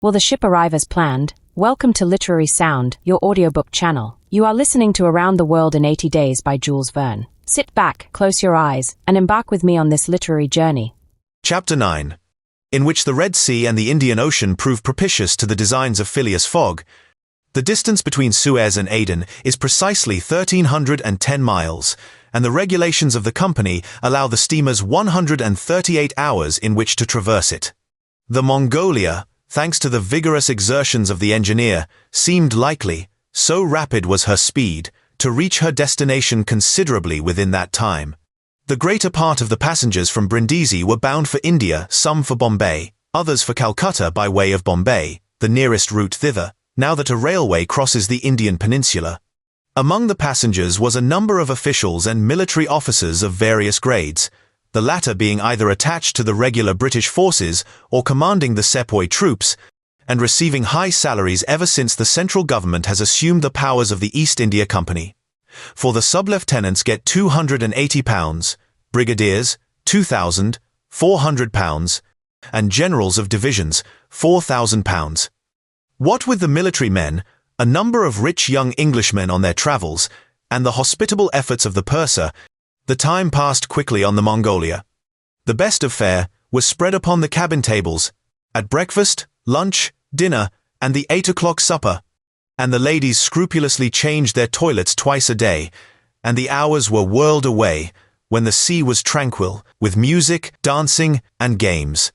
Will the ship arrive as planned? Welcome to Literary Sound, your audiobook channel. You are listening to Around the World in 80 Days by Jules Verne. Sit back, close your eyes, and embark with me on this literary journey. Chapter 9, in which the Red Sea and the Indian Ocean prove propitious to the designs of Phileas Fogg. The distance between Suez and Aden is precisely 1,310 miles, and the regulations of the company allow the steamers 138 hours in which to traverse it. The Mongolia, thanks to the vigorous exertions of the engineer, seemed likely, so rapid was her speed, to reach her destination considerably within that time. The greater part of the passengers from Brindisi were bound for India, some for Bombay, others for Calcutta by way of Bombay, the nearest route thither, now that a railway crosses the Indian peninsula. Among the passengers was a number of officials and military officers of various grades, the latter being either attached to the regular British forces or commanding the sepoy troops, and receiving high salaries ever since the central government has assumed the powers of the East India Company. For the sub-lieutenants get £280, brigadiers £2,400, and generals of divisions £4,000. What with the military men, a number of rich young Englishmen on their travels, and the hospitable efforts of the purser, the time passed quickly on the Mongolia. The best of fare was spread upon the cabin tables, at breakfast, lunch, dinner, and the 8 o'clock supper, and the ladies scrupulously changed their toilets twice a day, and the hours were whirled away, when the sea was tranquil, with music, dancing, and games.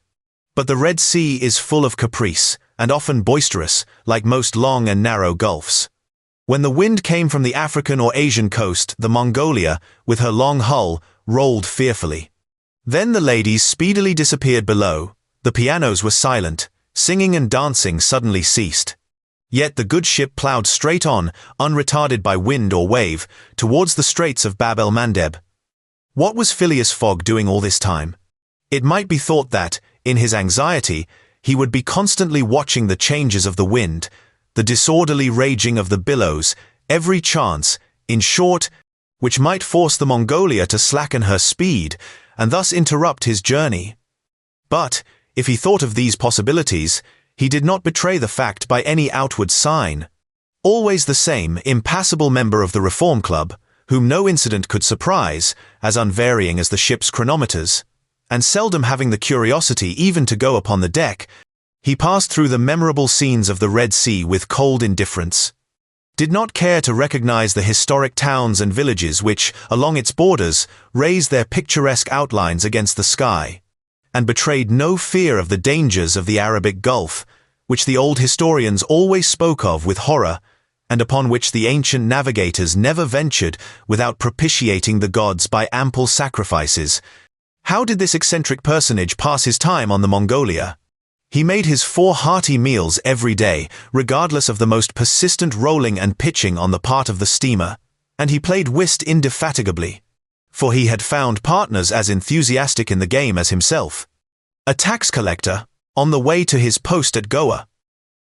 But the Red Sea is full of caprice, and often boisterous, like most long and narrow gulfs. When the wind came from the African or Asian coast, the Mongolia, with her long hull, rolled fearfully. Then the ladies speedily disappeared below, the pianos were silent, singing and dancing suddenly ceased. Yet the good ship ploughed straight on, unretarded by wind or wave, towards the straits of Bab el-Mandeb. What was Phileas Fogg doing all this time? It might be thought that, in his anxiety, he would be constantly watching the changes of the wind, the disorderly raging of the billows, every chance, in short, which might force the Mongolia to slacken her speed, and thus interrupt his journey. But, if he thought of these possibilities, he did not betray the fact by any outward sign. Always the same impassible member of the Reform Club, whom no incident could surprise, as unvarying as the ship's chronometers, and seldom having the curiosity even to go upon the deck, he passed through the memorable scenes of the Red Sea with cold indifference, did not care to recognize the historic towns and villages which, along its borders, raised their picturesque outlines against the sky, and betrayed no fear of the dangers of the Arabic Gulf, which the old historians always spoke of with horror, and upon which the ancient navigators never ventured without propitiating the gods by ample sacrifices. How did this eccentric personage pass his time on the Mongolia? He made his 4 hearty meals every day, regardless of the most persistent rolling and pitching on the part of the steamer, and he played whist indefatigably, for he had found partners as enthusiastic in the game as himself. A tax collector, on the way to his post at Goa,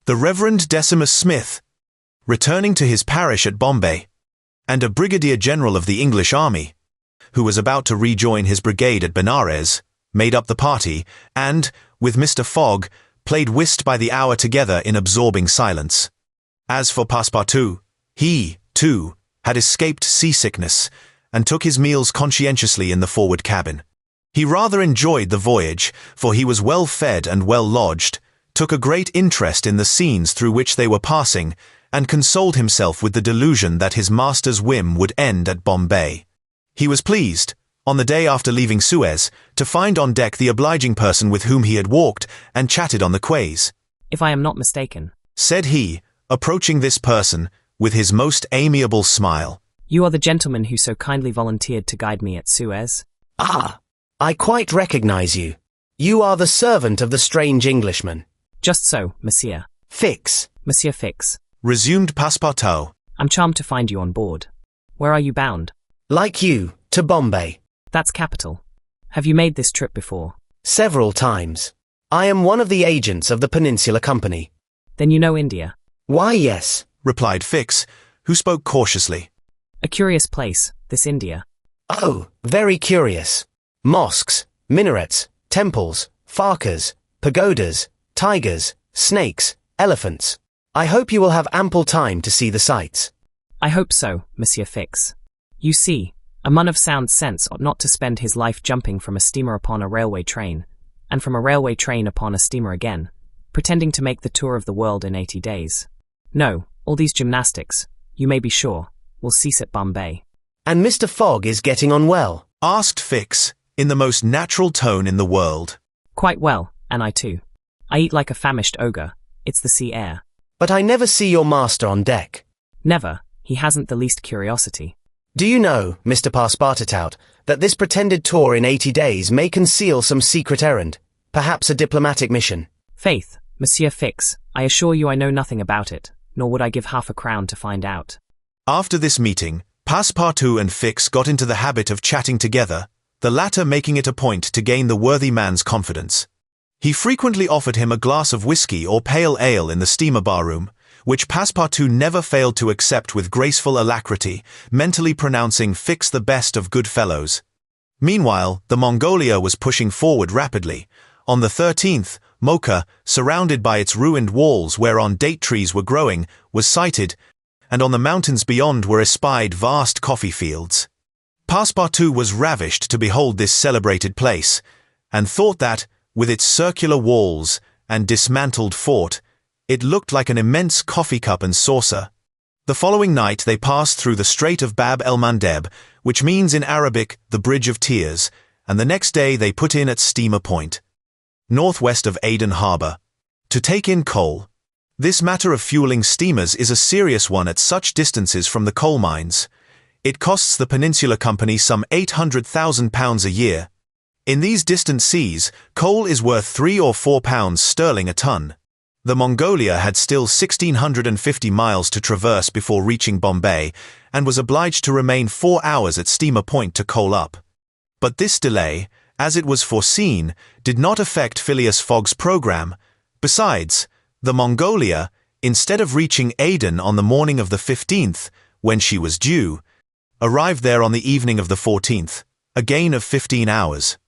the Reverend Decimus Smith, returning to his parish at Bombay, and a brigadier general of the English army, who was about to rejoin his brigade at Benares, made up the party, and, with Mr. Fogg, played whist by the hour together in absorbing silence. As for Passepartout, he, too, had escaped seasickness, and took his meals conscientiously in the forward cabin. He rather enjoyed the voyage, for he was well fed and well lodged, took a great interest in the scenes through which they were passing, and consoled himself with the delusion that his master's whim would end at Bombay. He was pleased, on the day after leaving Suez, to find on deck the obliging person with whom he had walked and chatted on the quays. "If I am not mistaken," said he, approaching this person, with his most amiable smile, "you are the gentleman who so kindly volunteered to guide me at Suez." "Ah, I quite recognize you. You are the servant of the strange Englishman." "Just so, Monsieur." "Fix." "Monsieur Fix," resumed Passepartout. "I'm charmed to find you on board. Where are you bound?" "Like you, to Bombay." "That's capital. Have you made this trip before?" "Several times. I am one of the agents of the Peninsular Company." "Then you know India?" "Why, yes," replied Fix, who spoke cautiously. "A curious place, this India." "Oh, very curious. Mosques, minarets, temples, farkas, pagodas, tigers, snakes, elephants. I hope you will have ample time to see the sights. I hope so, Monsieur Fix. You see, a man of sound sense ought not to spend his life jumping from a steamer upon a railway train, and from a railway train upon a steamer again, pretending to make the tour of the world in 80 days. No, all these gymnastics, you may be sure, will cease at Bombay. And Mr. Fogg is getting on well? Asked Fix, in the most natural tone in the world. Quite well, and I too. I eat like a famished ogre. It's the sea air. But I never see your master on deck. Never. He hasn't the least curiosity. Do you know, Mr. Passepartout, that this pretended tour in 80 days may conceal some secret errand, perhaps a diplomatic mission? Faith, Monsieur Fix, I assure you I know nothing about it, nor would I give half a crown to find out. After this meeting, Passepartout and Fix got into the habit of chatting together, the latter making it a point to gain the worthy man's confidence. He frequently offered him a glass of whiskey or pale ale in the steamer barroom, which Passepartout never failed to accept with graceful alacrity, mentally pronouncing Fix the best of good fellows. Meanwhile, the Mongolia was pushing forward rapidly. On the 13th, Mocha, surrounded by its ruined walls whereon date trees were growing, was sighted, and on the mountains beyond were espied vast coffee fields. Passepartout was ravished to behold this celebrated place, and thought that, with its circular walls and dismantled fort, it looked like an immense coffee cup and saucer. The following night they passed through the Strait of Bab el-Mandeb, which means in Arabic the Bridge of Tears, and the next day they put in at Steamer Point, northwest of Aden Harbour, to take in coal. This matter of fueling steamers is a serious one at such distances from the coal mines. It costs the Peninsular Company some £800,000 a year. In these distant seas, coal is worth £3 or £4 sterling a ton. The Mongolia had still 1,650 miles to traverse before reaching Bombay, and was obliged to remain 4 hours at Steamer Point to coal up. But this delay, as it was foreseen, did not affect Phileas Fogg's program. Besides, the Mongolia, instead of reaching Aden on the morning of the 15th, when she was due, arrived there on the evening of the 14th, a gain of 15 hours.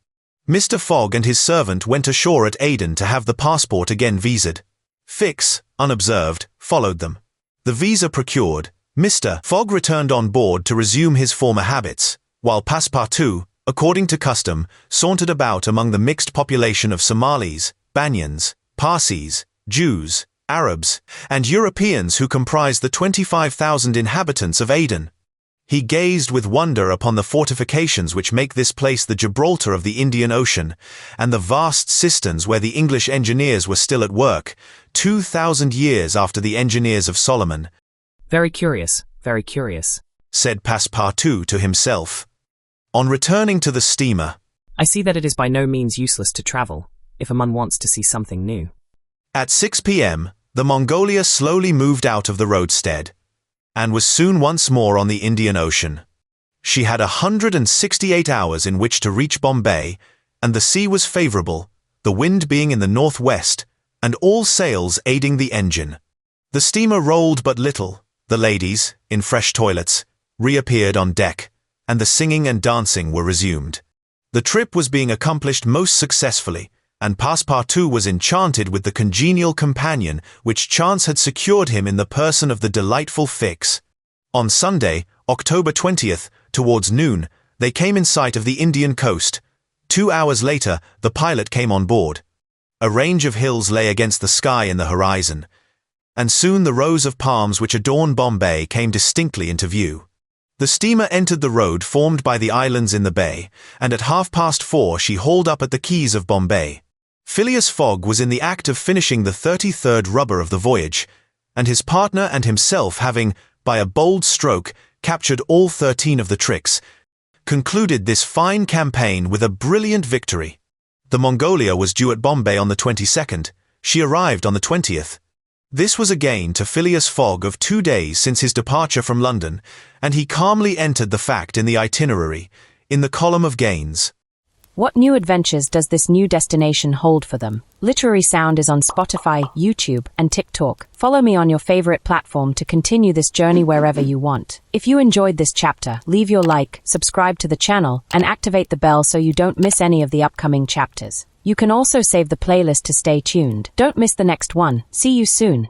Mr. Fogg and his servant went ashore at Aden to have the passport again visaed. Fix, unobserved, followed them. The visa procured, Mr. Fogg returned on board to resume his former habits, while Passepartout, according to custom, sauntered about among the mixed population of Somalis, Banyans, Parsis, Jews, Arabs, and Europeans who comprised the 25,000 inhabitants of Aden. He gazed with wonder upon the fortifications which make this place the Gibraltar of the Indian Ocean, and the vast cisterns where the English engineers were still at work, 2,000 years after the engineers of Solomon. Very curious, said Passepartout to himself. On returning to the steamer, I see that it is by no means useless to travel, if a man wants to see something new. At 6 p.m., the Mongolia slowly moved out of the roadstead, and was soon once more on the Indian Ocean. She had 168 hours in which to reach Bombay, and the sea was favourable, the wind being in the northwest, and all sails aiding the engine. The steamer rolled but little. The ladies, in fresh toilets, reappeared on deck, and the singing and dancing were resumed. The trip was being accomplished most successfully, and Passepartout was enchanted with the congenial companion which chance had secured him in the person of the delightful Fix. On Sunday, October 20th, towards noon, they came in sight of the Indian coast. 2 hours later, the pilot came on board. A range of hills lay against the sky in the horizon, and soon the rows of palms which adorn Bombay came distinctly into view. The steamer entered the road formed by the islands in the bay, and at 4:30 she hauled up at the quays of Bombay. Phileas Fogg was in the act of finishing the 33rd rubber of the voyage, and his partner and himself having, by a bold stroke, captured all 13 of the tricks, concluded this fine campaign with a brilliant victory. The Mongolia was due at Bombay on the 22nd. She arrived on the 20th. This was a gain to Phileas Fogg of 2 days since his departure from London, and he calmly entered the fact in the itinerary, in the column of gains. What new adventures does this new destination hold for them? Literary Sound is on Spotify, YouTube, and TikTok. Follow me on your favorite platform to continue this journey wherever you want. If you enjoyed this chapter, leave your like, subscribe to the channel, and activate the bell so you don't miss any of the upcoming chapters. You can also save the playlist to stay tuned. Don't miss the next one. See you soon.